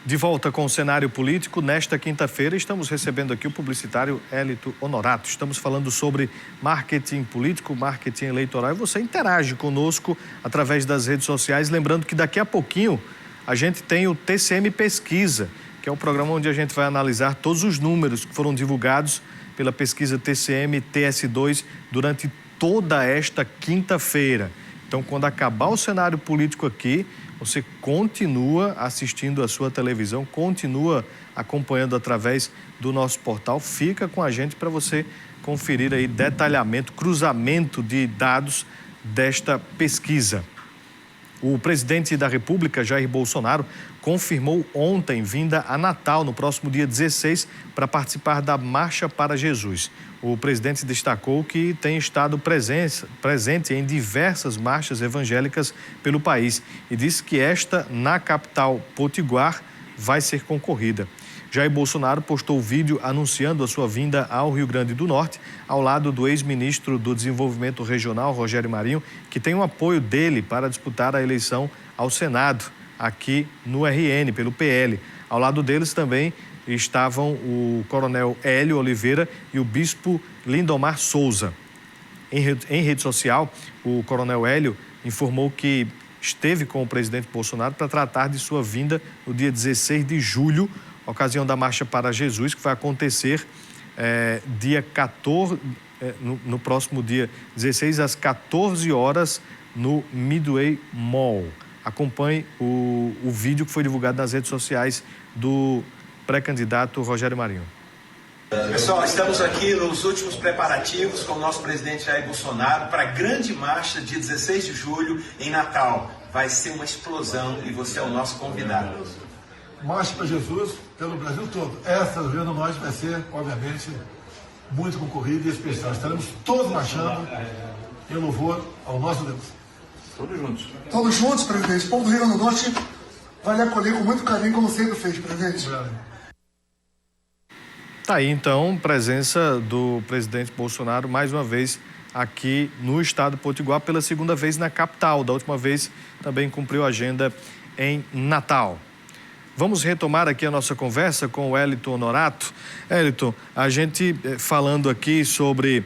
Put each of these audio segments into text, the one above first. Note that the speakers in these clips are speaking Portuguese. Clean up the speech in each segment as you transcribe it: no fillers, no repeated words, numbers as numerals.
De volta com o cenário político, nesta quinta-feira estamos recebendo aqui o publicitário Élito Honorato. Estamos falando sobre marketing político, marketing eleitoral, e você interage conosco através das redes sociais. Lembrando que daqui a pouquinho a gente tem o TCM Pesquisa, que é um programa onde a gente vai analisar todos os números que foram divulgados pela pesquisa TCM TS2 durante toda esta quinta-feira. Então, quando acabar o cenário político aqui, você continua assistindo a sua televisão, continua acompanhando através do nosso portal. Fica com a gente para você conferir aí detalhamento, cruzamento de dados desta pesquisa. O presidente da República, Jair Bolsonaro, confirmou ontem vinda a Natal, no próximo dia 16, para participar da Marcha para Jesus. O presidente destacou que tem estado presente em diversas marchas evangélicas pelo país e disse que esta, na capital potiguar, vai ser concorrida. Jair Bolsonaro postou vídeo anunciando a sua vinda ao Rio Grande do Norte, ao lado do ex-ministro do Desenvolvimento Regional, Rogério Marinho, que tem o apoio dele para disputar a eleição ao Senado, aqui no RN, pelo PL. Ao lado deles também estavam o coronel Hélio Oliveira e o bispo Lindomar Souza. Em rede social, o coronel Hélio informou que esteve com o presidente Bolsonaro para tratar de sua vinda no dia 16 de julho, ocasião da Marcha para Jesus, que vai acontecer dia 14, no próximo dia 16, às 14 horas, no Midway Mall. Acompanhe o vídeo que foi divulgado nas redes sociais do pré-candidato Rogério Marinho. Pessoal, estamos aqui nos últimos preparativos com o nosso presidente Jair Bolsonaro para a grande marcha dia 16 de julho em Natal. Vai ser uma explosão e você é o nosso convidado. Marcha para Jesus pelo Brasil todo. Essa vendo nós vai ser, obviamente, muito concorrida e especial. Estaremos todos marchando em louvor ao nosso Deus. Todos juntos. Todos juntos, presidente. O povo do Rio Grande do Norte vai lhe acolher com muito carinho, como sempre fez, presidente. Tá aí, então, presença do presidente Bolsonaro, mais uma vez, aqui no estado do Potiguar, pela segunda vez na capital. Da última vez, também cumpriu a agenda em Natal. Vamos retomar aqui a nossa conversa com o Élito Honorato. Élito, a gente falando aqui sobre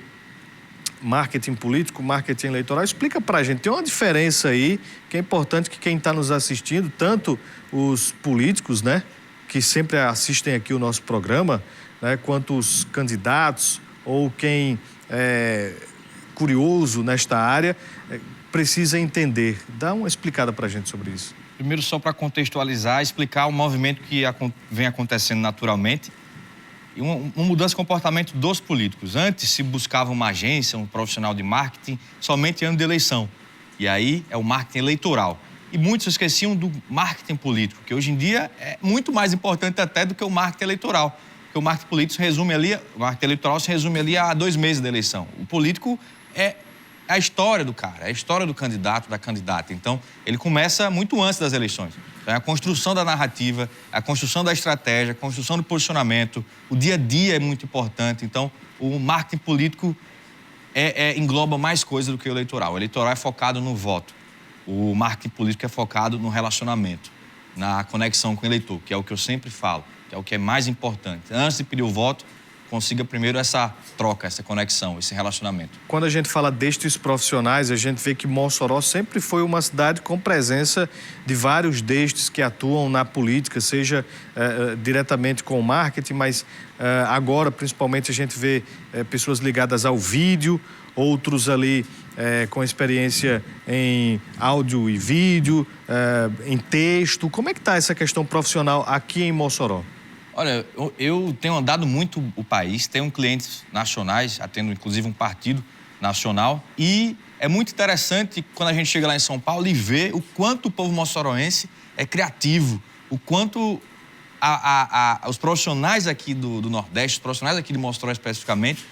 marketing político, marketing eleitoral, explica pra gente, tem uma diferença aí que é importante que quem está nos assistindo, tanto os políticos, né, que sempre assistem aqui o nosso programa, né, quanto os candidatos ou quem é curioso nesta área, precisa entender. Dá uma explicada pra gente sobre isso. Primeiro, só para contextualizar, explicar o movimento que vem acontecendo naturalmente e uma mudança de comportamento dos políticos. Antes se buscava uma agência, um profissional de marketing, somente em ano de eleição. E aí é o marketing eleitoral. E muitos esqueciam do marketing político, que hoje em dia é muito mais importante até do que o marketing eleitoral. Porque o marketing político se resume ali, o marketing eleitoral se resume ali a 2 meses da eleição. O político é a história do cara, é a história do candidato, da candidata. Então, ele começa muito antes das eleições. Então, é a construção da narrativa, a construção da estratégia, a construção do posicionamento, o dia a dia é muito importante. Então, o marketing político engloba mais coisas do que o eleitoral. O eleitoral é focado no voto. O marketing político é focado no relacionamento, na conexão com o eleitor, que é o que eu sempre falo, que é o que é mais importante. Antes de pedir o voto, consiga primeiro essa troca, essa conexão, esse relacionamento. Quando a gente fala destes profissionais, a gente vê que Mossoró sempre foi uma cidade com presença de vários destes que atuam na política, seja diretamente com o marketing, mas agora principalmente a gente vê pessoas ligadas ao vídeo, outros ali com experiência em áudio e vídeo, em texto. Como é que está essa questão profissional aqui em Mossoró? Olha, eu tenho andado muito o país, tenho clientes nacionais, atendo inclusive um partido nacional, e é muito interessante quando a gente chega lá em São Paulo e vê o quanto o povo moçoroense é criativo, o quanto os profissionais aqui do Nordeste, os profissionais aqui de Mossoró especificamente,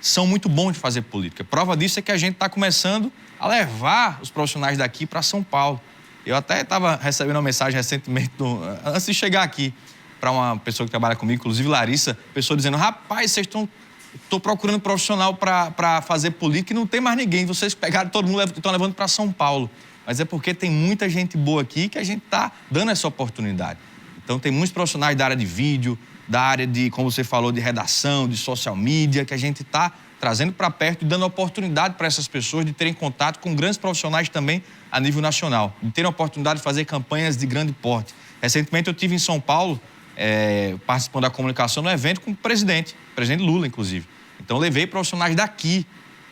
são muito bons de fazer política. Prova disso é que a gente está começando a levar os profissionais daqui para São Paulo. Eu até estava recebendo uma mensagem recentemente, antes de chegar aqui, para uma pessoa que trabalha comigo, inclusive Larissa, pessoa dizendo, rapaz, estou procurando profissional para fazer política e não tem mais ninguém, vocês pegaram todo mundo e estão levando para São Paulo. Mas é porque tem muita gente boa aqui que a gente está dando essa oportunidade. Então, tem muitos profissionais da área de vídeo, da área de, como você falou, de redação, de social media, que a gente está trazendo para perto e dando oportunidade para essas pessoas de terem contato com grandes profissionais também a nível nacional, de terem a oportunidade de fazer campanhas de grande porte. Recentemente, eu estive em São Paulo, participando da comunicação no evento com o presidente Lula, inclusive. Então, levei profissionais daqui.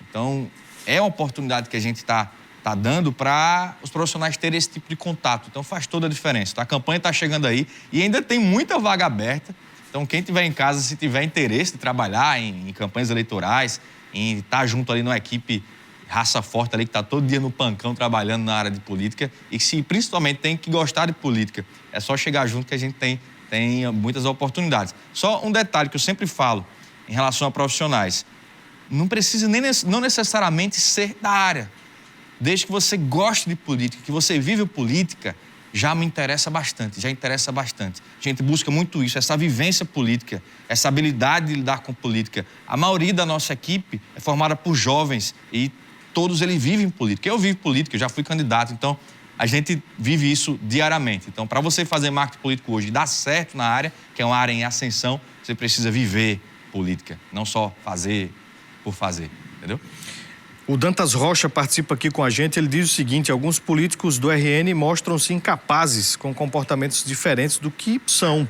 Então, é uma oportunidade que a gente está dando para os profissionais terem esse tipo de contato. Então, faz toda a diferença. A campanha está chegando aí e ainda tem muita vaga aberta. Então, quem estiver em casa, se tiver interesse de trabalhar em campanhas eleitorais, em estar junto ali numa equipe raça forte ali, que está todo dia no pancão trabalhando na área de política e que, se principalmente, tem que gostar de política, é só chegar junto que a gente tem muitas oportunidades. Só um detalhe que eu sempre falo em relação a profissionais. Não precisa não necessariamente ser da área. Desde que você goste de política, que você vive política, já interessa bastante. A gente busca muito isso, essa vivência política, essa habilidade de lidar com política. A maioria da nossa equipe é formada por jovens e todos eles vivem política. Eu vivo política, eu já fui candidato, então a gente vive isso diariamente. Então, para você fazer marketing político hoje e dar certo na área, que é uma área em ascensão, você precisa viver política, não só fazer por fazer, entendeu? O Dantas Rocha participa aqui com a gente. Ele diz o seguinte: alguns políticos do RN mostram-se incapazes, com comportamentos diferentes do que são.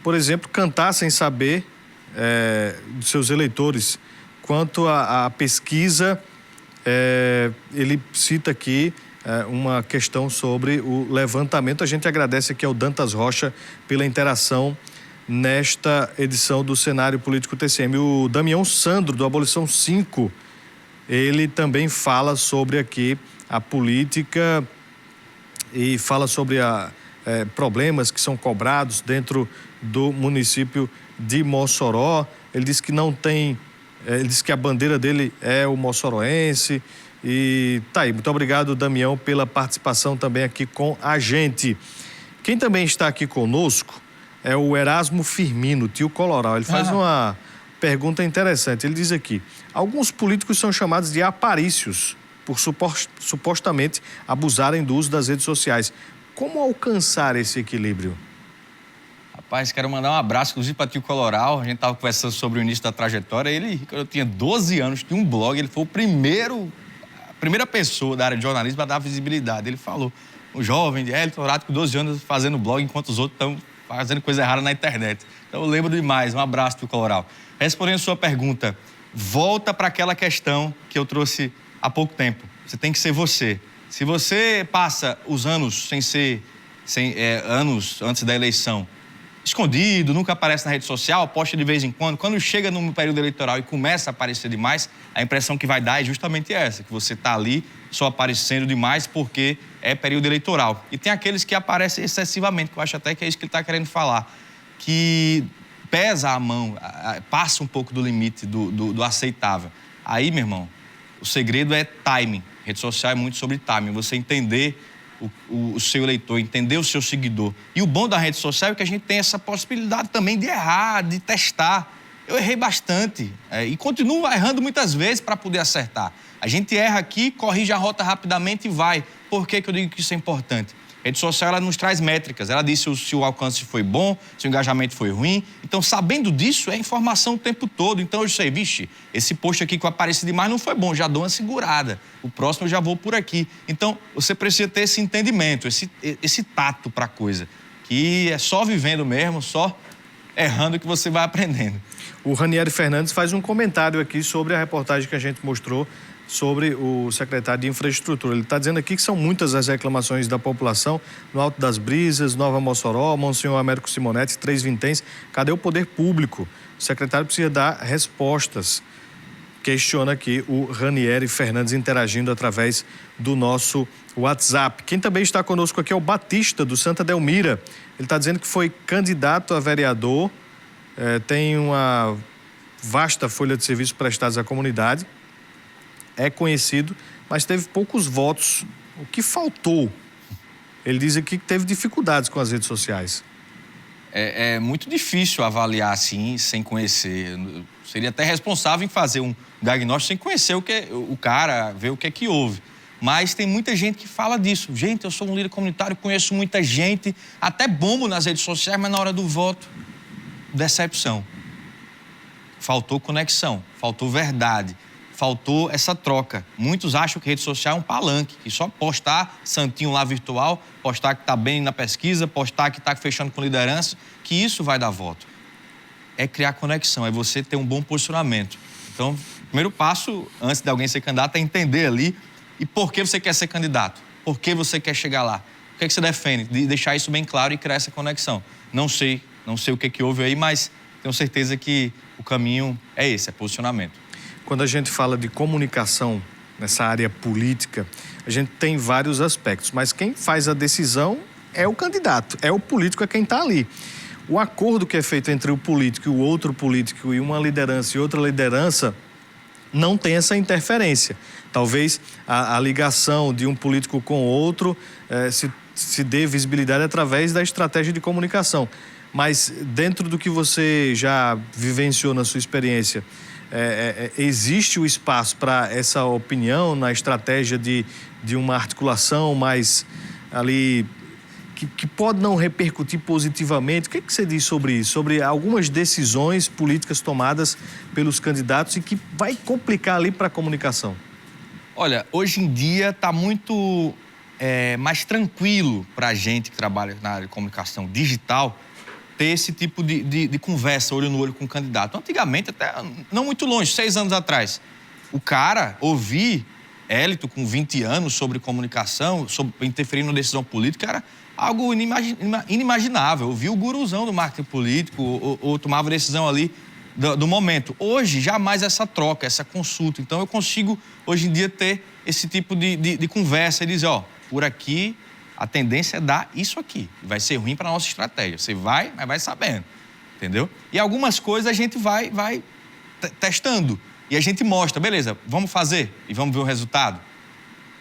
Por exemplo, cantar sem saber dos seus eleitores. Quanto à pesquisa, ele cita aqui uma questão sobre o levantamento. A gente agradece aqui ao Dantas Rocha pela interação nesta edição do Cenário Político TCM. O Damião Sandro, do Abolição 5, ele também fala sobre aqui a política e fala sobre problemas que são cobrados dentro do município de Mossoró. Ele diz que não tem, ele diz que a bandeira dele é o moçoroense. E tá aí, muito obrigado, Damião, pela participação também aqui com a gente. Quem também está aqui conosco é o Erasmo Firmino, tio Coloral. Ele faz uma pergunta interessante. Ele diz aqui: alguns políticos são chamados de aparícios por supostamente abusarem do uso das redes sociais. Como alcançar esse equilíbrio? Rapaz, quero mandar um abraço, inclusive, para o tio Coloral. A gente estava conversando sobre o início da trajetória. Ele, quando eu tinha 12 anos, tinha um blog. Ele foi a primeira pessoa da área de jornalismo a dar visibilidade. Ele falou: um jovem de Elton Honorato com 12 anos fazendo blog, enquanto os outros estão fazendo coisa errada na internet. Então, eu lembro demais. Um abraço, tio Coloral. Respondendo a sua pergunta, volta para aquela questão que eu trouxe há pouco tempo. Você tem que ser você. Se você passa os anos anos antes da eleição, escondido, nunca aparece na rede social, posta de vez em quando chega no período eleitoral e começa a aparecer demais, a impressão que vai dar é justamente essa, que você está ali só aparecendo demais porque é período eleitoral. E tem aqueles que aparecem excessivamente, que eu acho até que é isso que ele está querendo falar, que pesa a mão, passa um pouco do limite do aceitável. Aí, meu irmão, o segredo é timing. Rede social é muito sobre timing, você entender o seu eleitor, entender o seu seguidor. E o bom da rede social é que a gente tem essa possibilidade também de errar, de testar. Eu errei bastante e continuo errando muitas vezes para poder acertar. A gente erra aqui, corrige a rota rapidamente e vai. Por que eu digo que isso é importante? A rede social, ela nos traz métricas. Ela diz se o alcance foi bom, se o engajamento foi ruim. Então, sabendo disso, é informação o tempo todo. Então, eu sei, vixe, esse post aqui que eu apareci demais não foi bom, já dou uma segurada. O próximo eu já vou por aqui. Então, você precisa ter esse entendimento, esse tato para a coisa. Que é só vivendo mesmo, só errando que você vai aprendendo. O Ranieri Fernandes faz um comentário aqui sobre a reportagem que a gente mostrou sobre o secretário de Infraestrutura. Ele está dizendo aqui que são muitas as reclamações da população no Alto das Brisas, Nova Mossoró, Monsenhor Américo Simonetti, Três Vinténs. Cadê o poder público? O secretário precisa dar respostas. Questiona aqui o Ranieri Fernandes, interagindo através do nosso WhatsApp. Quem também está conosco aqui é o Batista, do Santa Delmira. Ele está dizendo que foi candidato a vereador, tem uma vasta folha de serviços prestados à comunidade, é conhecido, mas teve poucos votos. O que faltou? Ele diz aqui que teve dificuldades com as redes sociais. É muito difícil avaliar assim, sem conhecer. Seria até responsável em fazer um diagnóstico sem conhecer o cara, ver o que é que houve. Mas tem muita gente que fala disso. Gente, eu sou um líder comunitário, conheço muita gente, até bombo nas redes sociais, mas na hora do voto, decepção. Faltou conexão, faltou verdade, faltou essa troca. Muitos acham que rede social é um palanque, que só postar santinho lá virtual, postar que está bem na pesquisa, postar que está fechando com liderança, que isso vai dar voto. É criar conexão, é você ter um bom posicionamento. Então, o primeiro passo, antes de alguém ser candidato, é entender ali e por que você quer ser candidato, por que você quer chegar lá, o que é que você defende, de deixar isso bem claro e criar essa conexão. Não sei o que houve aí, mas tenho certeza que o caminho é esse, é posicionamento. Quando a gente fala de comunicação nessa área política, a gente tem vários aspectos, mas quem faz a decisão é o candidato, é o político, é quem está ali. O acordo que é feito entre o político e o outro político, e uma liderança e outra liderança, não tem essa interferência. Talvez a ligação de um político com o outro se dê visibilidade através da estratégia de comunicação. Mas dentro do que você já vivenciou na sua experiência, existe o espaço para essa opinião na estratégia de uma articulação mais ali que pode não repercutir positivamente? O que você diz sobre isso? Sobre algumas decisões políticas tomadas pelos candidatos e que vai complicar ali para a comunicação? Olha, hoje em dia está muito mais tranquilo para a gente que trabalha na área de comunicação digital ter esse tipo de conversa, olho no olho com o candidato. Antigamente, até não muito longe, 6 anos atrás, o cara ouvir Élito com 20 anos sobre comunicação, sobre interferir na decisão política, era algo inimaginável. Ouvir o guruzão do marketing político ou tomava decisão ali do momento. Hoje, jamais essa troca, essa consulta. Então, eu consigo, hoje em dia, ter esse tipo de conversa e dizer, ó, por aqui a tendência é dar isso aqui. Vai ser ruim para a nossa estratégia. Você vai, mas vai sabendo, entendeu? E algumas coisas a gente vai testando. E a gente mostra, beleza, vamos fazer e vamos ver o resultado.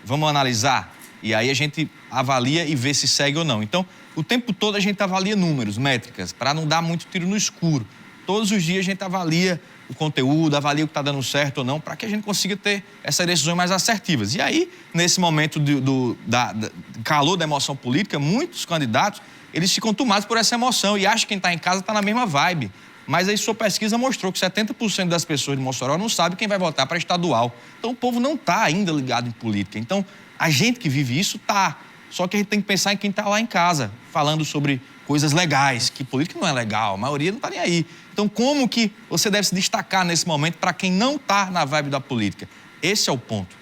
Vamos analisar. E aí a gente avalia e vê se segue ou não. Então, o tempo todo a gente avalia números, métricas, para não dar muito tiro no escuro. Todos os dias a gente avalia o conteúdo, avalia o que está dando certo ou não, para que a gente consiga ter essas decisões mais assertivas. E aí, nesse momento do calor da emoção política, muitos candidatos, eles ficam tomados por essa emoção e acham que quem está em casa está na mesma vibe. Mas aí sua pesquisa mostrou que 70% das pessoas de Mossoró não sabe quem vai votar para estadual. Então, o povo não está ainda ligado em política. Então, a gente que vive isso está. Só que a gente tem que pensar em quem está lá em casa, falando sobre coisas legais, que política não é legal, a maioria não está nem aí. Então, como que você deve se destacar nesse momento para quem não está na vibe da política? Esse é o ponto.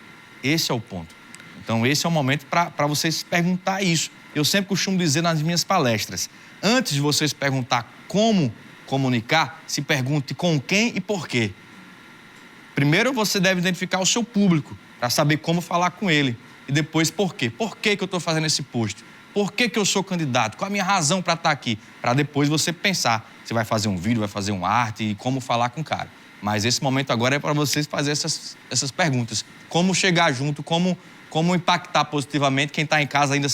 Esse é o ponto. Então, esse é o momento para você se perguntar isso. Eu sempre costumo dizer nas minhas palestras, antes de você se perguntar como comunicar, se pergunte com quem e por quê. Primeiro, você deve identificar o seu público, para saber como falar com ele. E depois, por quê? Por que eu estou fazendo esse post? Por que eu sou candidato? Qual a minha razão para estar aqui? Para depois você pensar. Você vai fazer um vídeo, vai fazer uma arte e como falar com o cara. Mas esse momento agora é para vocês fazer essas perguntas. Como chegar junto, como impactar positivamente quem está em casa ainda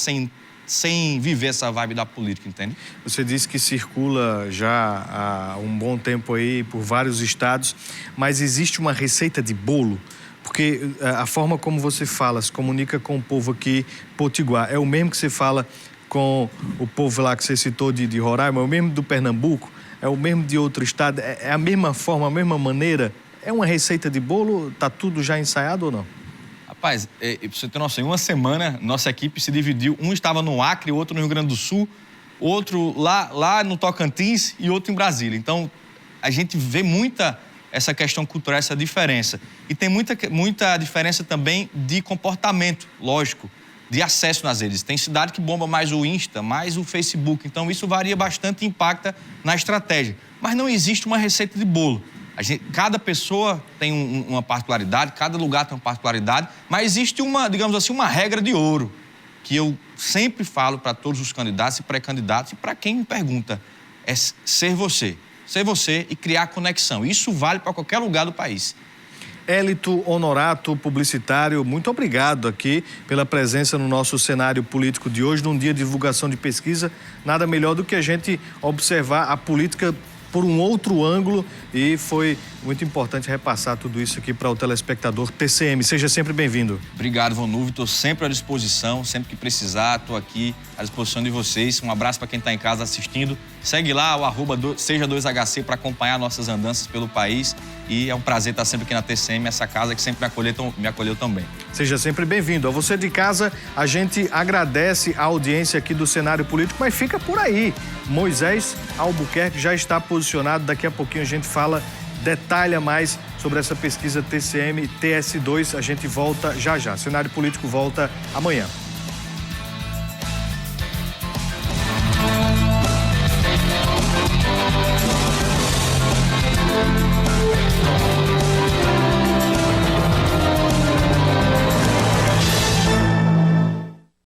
sem viver essa vibe da política, entende? Você disse que circula já há um bom tempo aí por vários estados, mas existe uma receita de bolo? Porque a forma como você fala, se comunica com o povo aqui, potiguar, é o mesmo que você fala com o povo lá que você citou de Roraima, é o mesmo do Pernambuco, é o mesmo de outro estado, é a mesma forma, a mesma maneira? É uma receita de bolo? Está tudo já ensaiado ou não? Rapaz, pra você ter noção, em uma semana, nossa equipe se dividiu. Um estava no Acre, outro no Rio Grande do Sul, outro lá no Tocantins e outro em Brasília. Então, a gente vê muita essa questão cultural, essa diferença. E tem muita diferença também de comportamento, lógico, de acesso nas redes. Tem cidade que bomba mais o Insta, mais o Facebook. Então, isso varia bastante e impacta na estratégia. Mas não existe uma receita de bolo. Cada pessoa tem uma particularidade, cada lugar tem uma particularidade, mas existe digamos assim, uma regra de ouro, que eu sempre falo para todos os candidatos e pré-candidatos e para quem me pergunta, é ser você. Ser você e criar conexão. Isso vale para qualquer lugar do país. Élito Honorato, publicitário, muito obrigado aqui pela presença no nosso cenário político de hoje, num dia de divulgação de pesquisa. Nada melhor do que a gente observar a política por um outro ângulo e foi muito importante repassar tudo isso aqui para o telespectador. TCM, seja sempre bem-vindo. Obrigado, Vonulve. Estou sempre à disposição, sempre que precisar, estou aqui à disposição de vocês. Um abraço para quem está em casa assistindo. Segue lá o @seja2hc para acompanhar nossas andanças pelo país. E é um prazer estar sempre aqui na TCM, essa casa que sempre me acolheu também. Seja sempre bem-vindo. A você de casa, a gente agradece a audiência aqui do Cenário Político, mas fica por aí. Moisés Albuquerque já está posicionado. Daqui a pouquinho a gente detalha mais sobre essa pesquisa TCM TS2. A gente volta já já. Cenário Político volta amanhã.